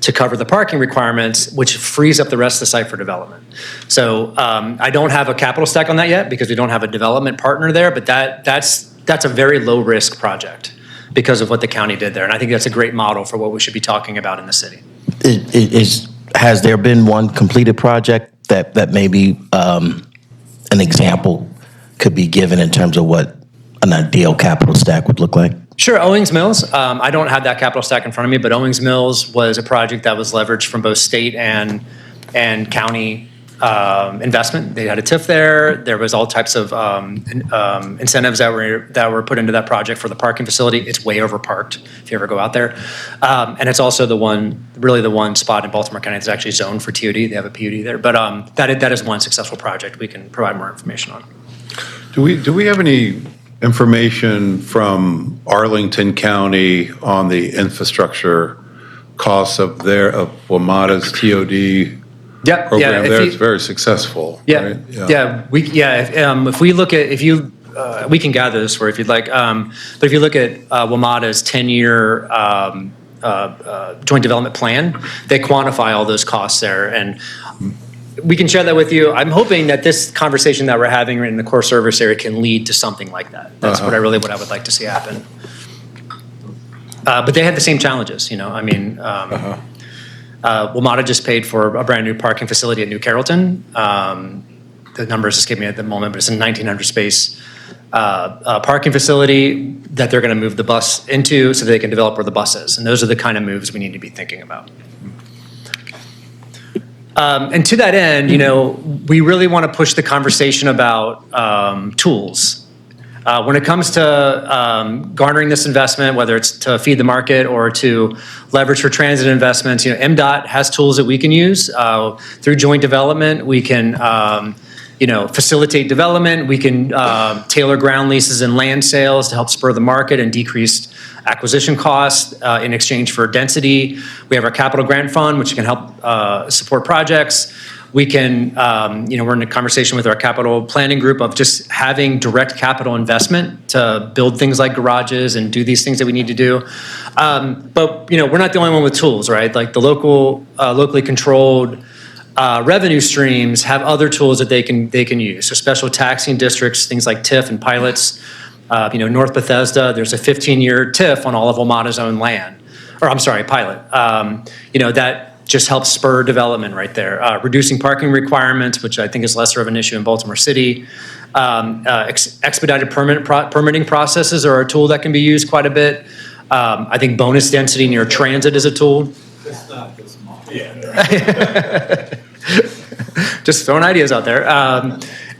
to cover the parking requirements, which frees up the rest of the site for development. So I don't have a capital stack on that yet because we don't have a development partner there, but that's a very low risk project because of what the county did there. And I think that's a great model for what we should be talking about in the city. Has there been one completed project that maybe an example could be given in terms of what an ideal capital stack would look like? Sure, Owings Mills. I don't have that capital stack in front of me, but Owings Mills was a project that was leveraged from both state and county investment. They had a TIF there. There was all types of incentives that were put into that project for the parking facility. It's way overparked if you ever go out there, and it's also the one spot in Baltimore County that's actually zoned for TOD. They have a PUD there, but that is one successful project we can provide more information on. Do we have any information from Arlington County on the infrastructure costs of WMATA's TOD Yeah, program there? If It's very successful, Yeah, right? If we look at we can gather this for if you'd like. But if you look at WMATA's 10-year joint development plan, they quantify all those costs there, and we can share that with you. I'm hoping that this conversation that we're having in the core service area can lead to something like that. That's what I would like to see happen. But they had the same challenges, I mean. WMATA just paid for a brand new parking facility at New Carrollton. The numbers escape me at the moment, but it's a 1,900 space parking facility that they're going to move the bus into so they can develop where the bus is. And those are the kind of moves we need to be thinking about. And to that end, we really want to push the conversation about tools. When it comes to garnering this investment, whether it's to feed the market or to leverage for transit investments, MDOT has tools that we can use. Through joint development, we can facilitate development. We can tailor ground leases and land sales to help spur the market and decrease acquisition costs in exchange for density. We have our capital grant fund, which can help support projects. We can, we're in a conversation with our capital planning group of just having direct capital investment to build things like garages and do these things that we need to do. But, we're not the only one with tools, right? Like the locally controlled revenue streams have other tools that they can use. So special taxing districts, things like TIF and pilots. North Bethesda, there's a 15-year TIF on all of WMATA's own land. Pilot. That just helps spur development right there. Reducing parking requirements, which I think is lesser of an issue in Baltimore City. Expedited permitting processes are a tool that can be used quite a bit. I think bonus density near transit is a tool. It's not this small. Just throwing ideas out there.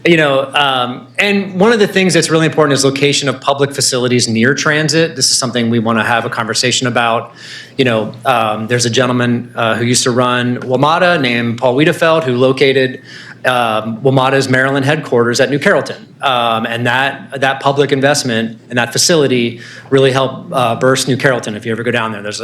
And one of the things that's really important is location of public facilities near transit. This is something we want to have a conversation about. There's a gentleman who used to run WMATA named Paul Wiedefeld who located WMATA's Maryland headquarters at New Carrollton. And that public investment in that facility really helped burst New Carrollton. If you ever go down there, there's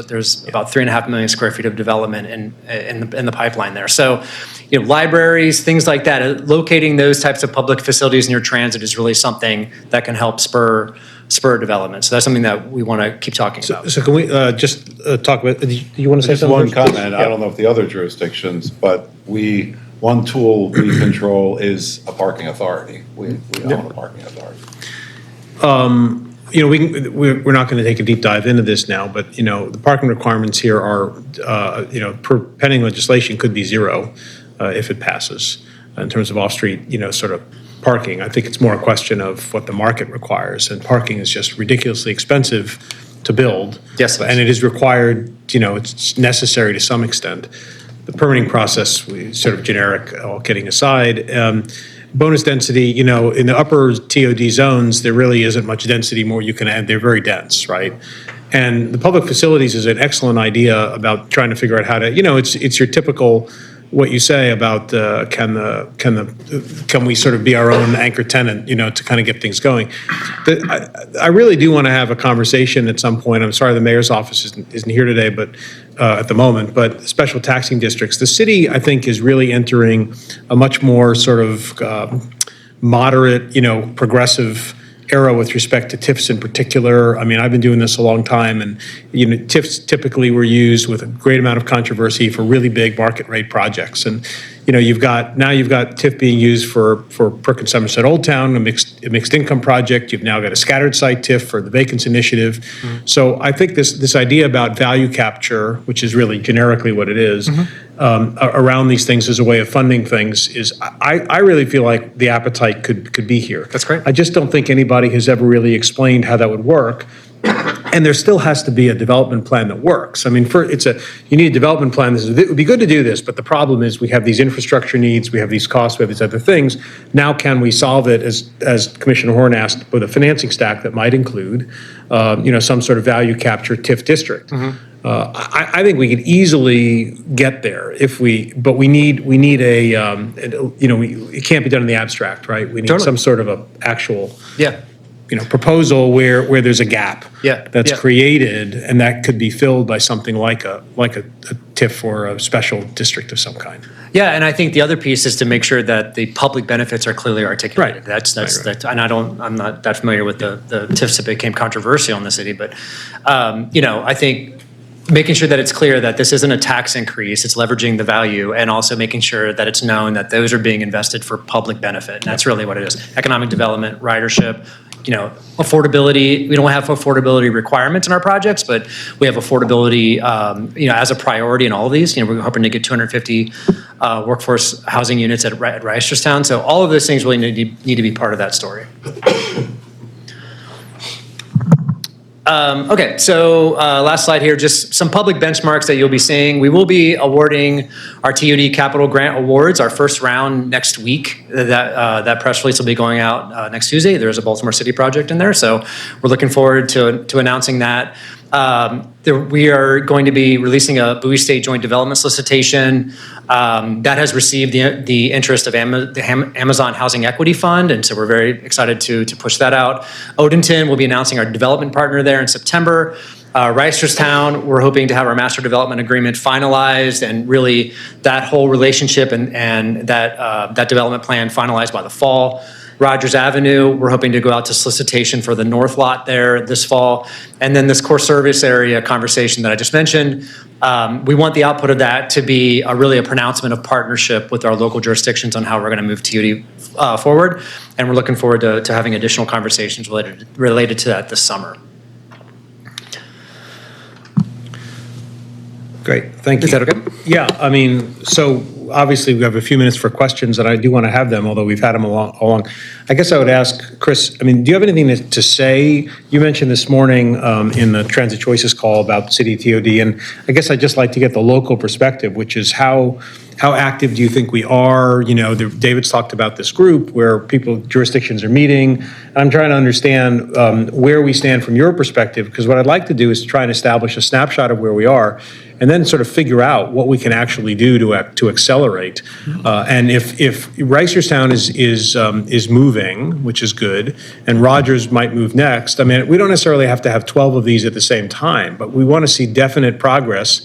about 3.5 million square feet of development in the pipeline there. So, libraries, things like that, locating those types of public facilities near transit is really something that can help spur development. So that's something that we want to keep talking about. So can we just talk about, do you want to say Just something? one first? comment, I don't know if the other jurisdictions, but one tool we control is a parking authority. We own a parking authority. We're not going to take a deep dive into this now, but, the parking requirements here are, per pending legislation could be 0 if it passes in terms of off-street, sort of parking. I think it's more a question of what the market requires, and parking is just ridiculously expensive to build. Yes, it is. And it is required, it's necessary to some extent. The permitting process, sort of generic, all kidding aside. Bonus density, in the upper TOD zones, there really isn't much density more you can add. They're very dense, right? And the public facilities is an excellent idea about trying to figure out how to, it's your typical, what you say about can we sort of be our own anchor tenant, to kind of get things going. I really do want to have a conversation at some point. I'm sorry the mayor's office isn't here today, but at the moment. But special taxing districts, the city I think is really entering a much more sort of moderate, progressive era with respect to TIFs in particular. I mean, I've been doing this a long time, and TIFs typically were used with a great amount of controversy for really big market rate projects. And you've got TIF being used for Perkins Somerset Old Town, a mixed income project. You've now got a scattered site TIF for the Vacants Initiative. Mm-hmm. So I think this idea about value capture, which is really generically what it is, around these things as a way of funding things is, I really feel like the appetite could be here. That's great. I just don't think anybody has ever really explained how that would work. And there still has to be a development plan that works. I mean, you need a development plan. It would be good to do this, but the problem is we have these infrastructure needs, we have these costs, we have these other things. Now, can we solve it, as Commissioner Horn asked, with a financing stack that might include, some sort of value capture TIF district? Mm-hmm. I think we could easily get there but we need a, it can't be done in the abstract, right? We need Totally. some sort of a actual. Yeah. Proposal where there's a gap that's Yeah. created, and that could be filled by something like a TIF or a special district of some kind. Yeah, and I think the other piece is to make sure that the public benefits are clearly articulated. Right. That's and I'm not that familiar with the TIFs that became controversial in the city, but I think making sure that it's clear that this isn't a tax increase, it's leveraging the value, and also making sure that it's known that those are being invested for public benefit. And that's really what it is. Economic development, ridership, affordability. We don't have affordability requirements in our projects, but we have affordability, as a priority in all of these. We're hoping to get 250 workforce housing units at Reisterstown. So all of those things really need to be part of that story. Okay, so last slide here, just some public benchmarks that you'll be seeing. We will be awarding our TOD Capital Grant Awards, our first round next week. That press release will be going out next Tuesday. There's a Baltimore City project in there, so we're looking forward to announcing that. We are going to be releasing a Bowie State Joint Development Solicitation that has received the interest of the Amazon Housing Equity Fund, and so we're very excited to push that out. Odenton will be announcing our development partner there in September. Reisterstown, we're hoping to have our master development agreement finalized, and really that whole relationship and that development plan finalized by the fall. Rogers Avenue, we're hoping to go out to solicitation for the north lot there this fall. And then this core service area conversation that I just mentioned, we want the output of that to be really a pronouncement of partnership with our local jurisdictions on how we're going to move TOD forward. And we're looking forward to having additional conversations related to that this summer. Great, thank you. Is that okay? Yeah, I mean, so obviously we have a few minutes for questions, and I do want to have them, although we've had them along. I guess I would ask, Chris, I mean, do you have anything to say? You mentioned this morning in the Transit Choices call about city TOD, and I guess I'd just like to get the local perspective, which is how active do you think we are? You know, David's talked about this group where jurisdictions are meeting. And I'm trying to understand where we stand from your perspective, because what I'd like to do is try and establish a snapshot of where we are, and then sort of figure out what we can actually do to accelerate. And if Reisterstown is moving, which is good, and Rogers might move next, I mean, we don't necessarily have to have 12 of these at the same time, but we want to see definite progress,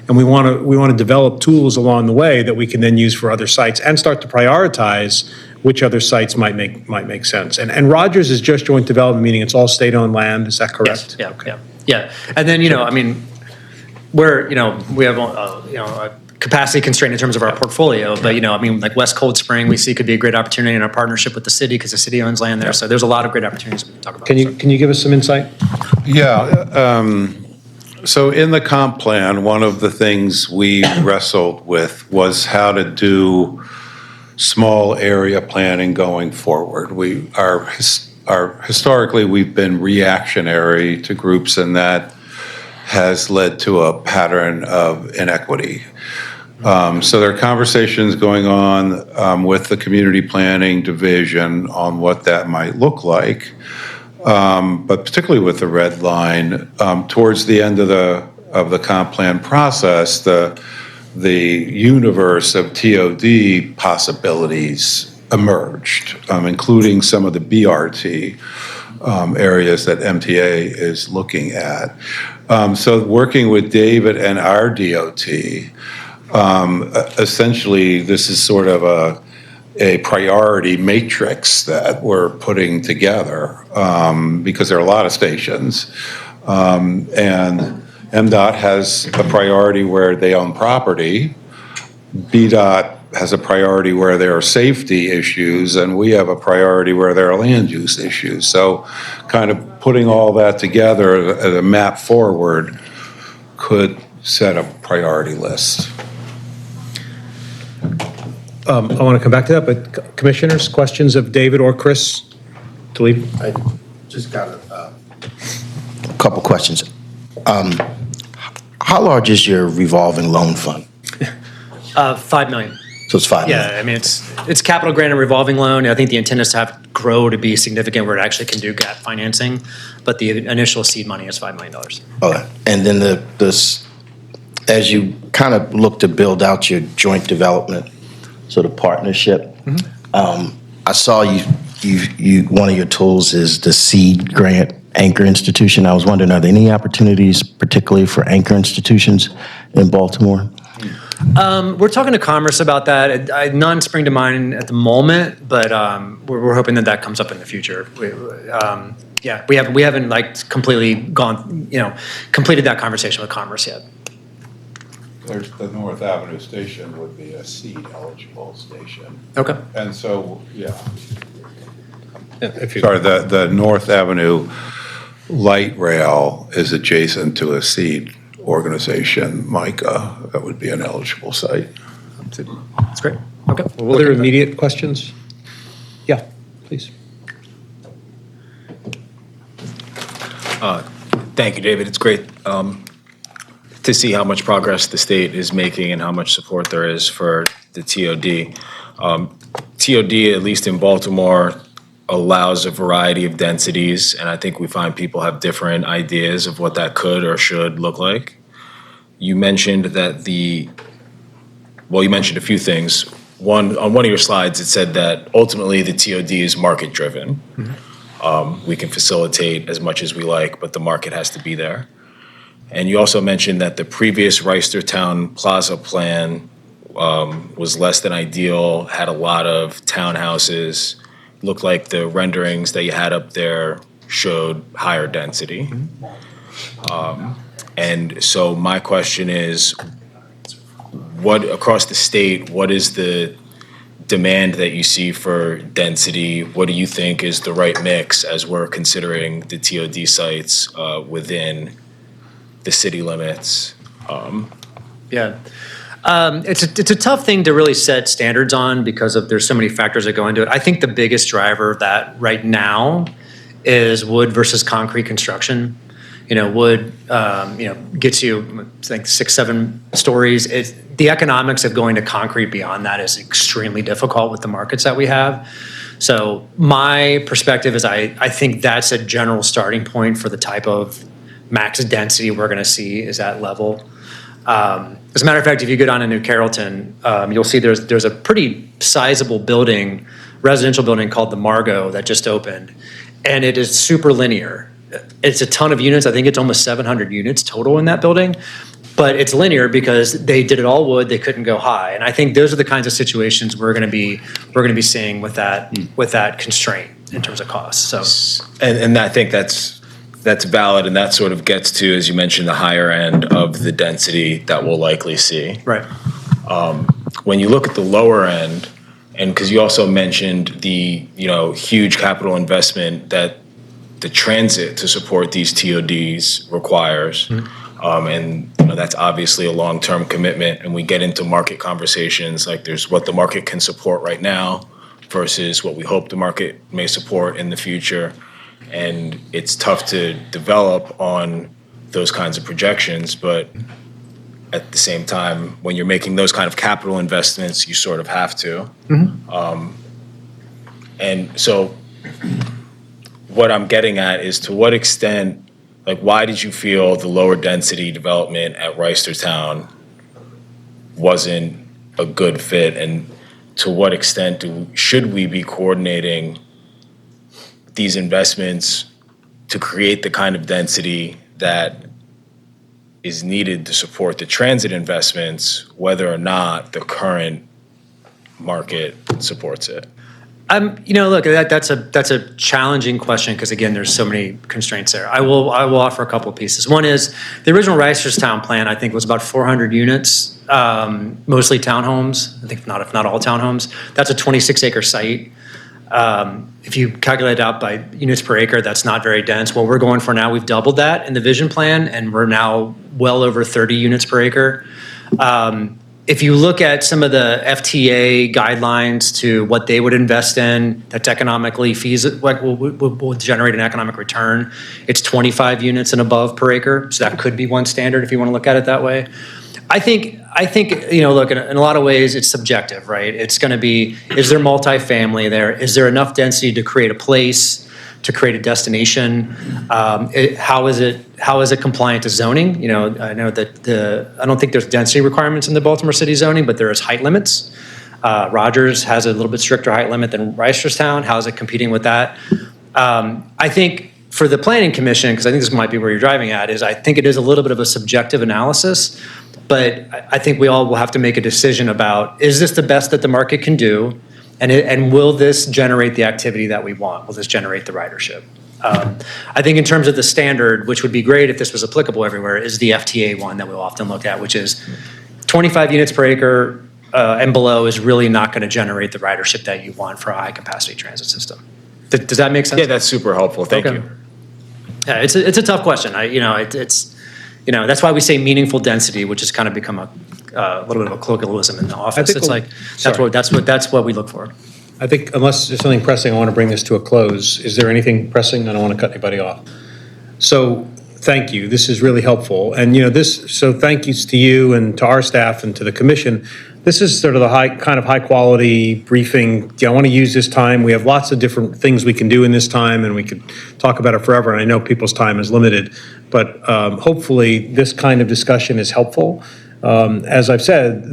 and we want to develop tools along the way that we can then use for other sites and start to prioritize which other sites might make sense. And Rogers is just joint development, meaning it's all state-owned land. Is that correct? Yes, yeah. And then, I mean, we have, a capacity constraint in terms of our portfolio, but, I mean, like West Cold Spring, we see could be a great opportunity in our partnership with the city because the city owns land there. So there's a lot of great opportunities we can talk about. Can you give us some insight? Yeah. So in the comp plan, one of the things we wrestled with was how to do small area planning going forward. Historically, we've been reactionary to groups, and that has led to a pattern of inequity. So there are conversations going on with the community planning division on what that might look like. But particularly with the red line, towards the end of the comp plan process, the universe of TOD possibilities emerged, including some of the BRT areas that MTA is looking at. So working with David and our DOT, essentially this is sort of a priority matrix that we're putting together because there are a lot of stations. And MDOT has a priority where they own property. BDOT has a priority where there are safety issues, and we have a priority where there are land use issues. So kind of putting all that together as a map forward could set a priority list. I want to come back to that, but commissioners, questions of David or Chris to leave? I just got a couple questions. How large is your revolving loan fund? $5 million. So it's $5 million. Yeah, I mean, it's capital grant and revolving loan. I think the intent is to have it grow to be significant where it actually can do gap financing, but the initial seed money is $5 million. Okay. And then as you kind of look to build out your joint development sort of partnership, I saw you one of your tools is the seed grant anchor institution. I was wondering, are there any opportunities particularly for anchor institutions in Baltimore? We're talking to Commerce about that. None spring to mind at the moment, but we're hoping that comes up in the future. We haven't like completely completed that conversation with Commerce yet. There's the North Avenue station would be a seed eligible station. Okay. And so, If you- sorry, the North Avenue light rail is adjacent to a seed organization, MICA. That would be an eligible site. That's great. Okay. Well, there immediate questions? Yeah, please. Thank you, David. It's great to see how much progress the state is making and how much support there is for the TOD. TOD, at least in Baltimore, allows a variety of densities, and I think we find people have different ideas of what that could or should look like. You mentioned that you mentioned a few things. One, on one of your slides, it said that ultimately the TOD is market-driven. We can facilitate as much as we like, but the market has to be there. And you also mentioned that the previous Reisterstown Plaza plan was less than ideal, had a lot of townhouses, looked like the renderings that you had up there showed higher density. And so my question is, across the state, what is the demand that you see for density? What do you think is the right mix as we're considering the TOD sites within the city limits? Yeah. It's a tough thing to really set standards on because there's so many factors that go into it. I think the biggest driver of that right now is wood versus concrete construction. Wood, gets you, I think, 6-7 stories. The economics of going to concrete beyond that is extremely difficult with the markets that we have. So my perspective is I think that's a general starting point for the type of max density we're going to see is that level. As a matter of fact, if you go down to New Carrollton, you'll see there's a pretty sizable building, residential building called the Margot that just opened, and it is super linear. It's a ton of units. I think it's almost 700 units total in that building, but it's linear because they did it all wood. They couldn't go high, and I think those are the kinds of situations we're going to be seeing with that constraint in terms of cost. So, And I think that's valid, and that sort of gets to, as you mentioned, the higher end of the density that we'll likely see. right. When you look at the lower end, and because you also mentioned the huge capital investment that the transit to support these TODs requires, and that's obviously a long-term commitment. And we get into market conversations like there's what the market can support right now versus what we hope the market may support in the future. And it's tough to develop on those kinds of projections, but at the same time, when you're making those kind of capital investments, you sort of have to. And so what I'm getting at is, to what extent, why did you feel the lower density development at Reisterstown wasn't a good fit? And to what extent should we be coordinating these investments to create the kind of density that is needed to support the transit investments, whether or not the current market supports it? Look, that's a challenging question because, again, there's so many constraints there. I will offer a couple of pieces. One is the original Reisterstown plan, I think, was about 400 units, mostly townhomes. I think if not all townhomes. That's a 26-acre site. If you calculate it out by units per acre, that's not very dense. What we're going for now, we've doubled that in the vision plan, and we're now well over 30 units per acre. If you look at some of the FTA guidelines to what they would invest in, that's economically feasible, will generate an economic return. It's 25 units and above per acre, so that could be one standard if you want to look at it that way. I think look, in a lot of ways it's subjective, right? It's going to be, is there multifamily there? Is there enough density to create a place, to create a destination? How is it compliant to zoning? I know that I don't think there's density requirements in the Baltimore City zoning, but there is height limits. Rogers has a little bit stricter height limit than Reisterstown. How is it competing with that? I think for the Planning Commission, because I think this might be where you're driving at, is I think it is a little bit of a subjective analysis, but I think we all will have to make a decision about, is this the best that the market can do? And will this generate the activity that we want? Will this generate the ridership? I think in terms of the standard, which would be great if this was applicable everywhere, is the FTA one that we'll often look at, which is 25 units per acre and below is really not going to generate the ridership that you want for a high-capacity transit system. Does that make sense? Yeah, that's super helpful. Thank you. Yeah, it's a tough question. That's why we say meaningful density, which has kind of become a little bit of a colloquialism in the office. think It's we'll- like that's what we look for. I think unless there's something pressing, I want to bring this to a close. Is there anything pressing? I don't want to cut anybody off. So thank you. This is really helpful. And, so thank yous to you and to our staff and to the commission. This is sort of the high quality briefing. I want to use this time. We have lots of different things we can do in this time, and we could talk about it forever. And I know people's time is limited, but hopefully this kind of discussion is helpful. As I've said,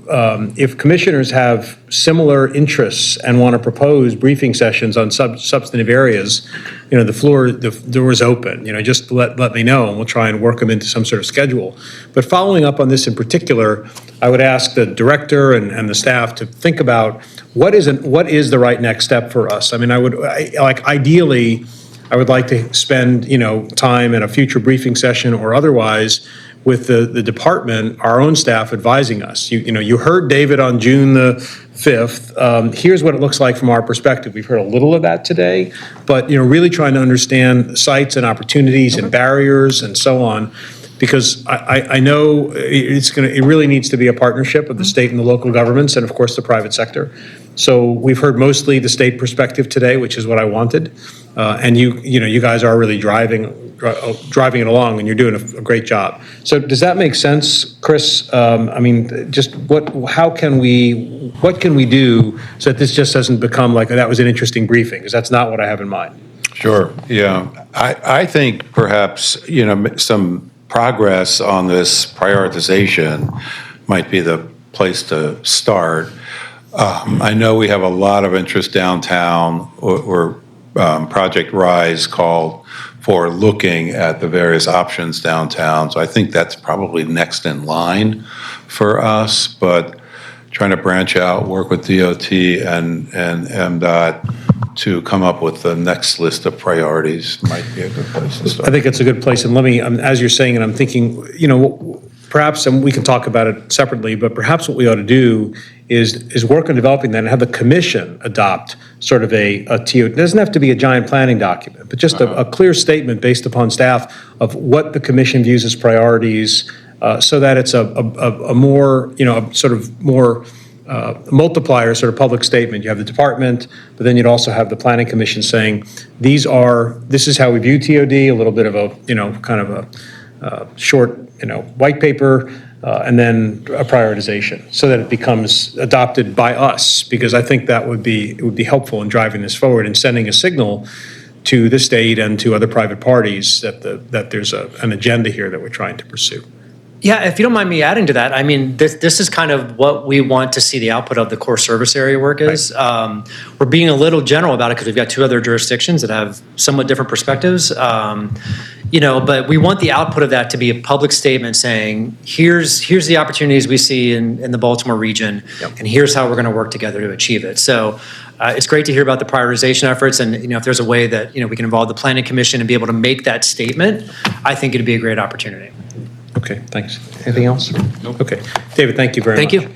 if commissioners have similar interests and want to propose briefing sessions on substantive areas, the door is open. Just let me know, and we'll try and work them into some sort of schedule. But following up on this in particular, I would ask the director and the staff to think about what is the right next step for us. I mean, ideally, I would like to spend time in a future briefing session or otherwise with the department, our own staff advising us. You heard David on June the 5th. Here's what it looks like from our perspective. We've heard a little of that today, but really trying to understand sites and opportunities and barriers and so on. because I know it really needs to be a partnership of the state and the local governments and of course the private sector. So we've heard mostly the state perspective today, which is what I wanted. And you guys are really driving it along, and you're doing a great job. So does that make sense, Chris? I mean, just what can we do so that this just doesn't become like, that was an interesting briefing, because that's not what I have in mind. Sure, yeah. I think perhaps, some progress on this prioritization might be the place to start. I know we have a lot of interest downtown, or Project Rise called for looking at the various options downtown. So I think that's probably next in line for us, but trying to branch out, work with DOT and MDOT to come up with the next list of priorities might be a good place to start. I think it's a good place, and let me, as you're saying it, I'm thinking, perhaps, and we can talk about it separately, but perhaps what we ought to do is work on developing that and have the commission adopt sort of a TO. It doesn't have to be a giant planning document, but just a clear statement based upon staff of what the commission views as priorities, so that it's a more, sort of more multiplier sort of public statement. You have the department, but then you'd also have the planning commission saying, this is how we view TOD, a little bit of a, kind of a short, white paper, and then a prioritization, so that it becomes adopted by us, because I think that would be helpful in driving this forward and sending a signal to the state and to other private parties that there's an agenda here that we're trying to pursue. Yeah, if you don't mind me adding to that, I mean, this is kind of what we want to see the output of the core service area work is. Right. We're being a little general about it because we've got two other jurisdictions that have somewhat different perspectives. But we want the output of that to be a public statement saying, here's the opportunities we see in the Baltimore region, and here's how we're going to work together to achieve it. So it's great to hear about the prioritization efforts, and if there's a way that we can involve the planning commission and be able to make that statement, I think it'd be a great opportunity. Okay, thanks. Anything else? Nope. Okay. David, thank you very much. Thank you.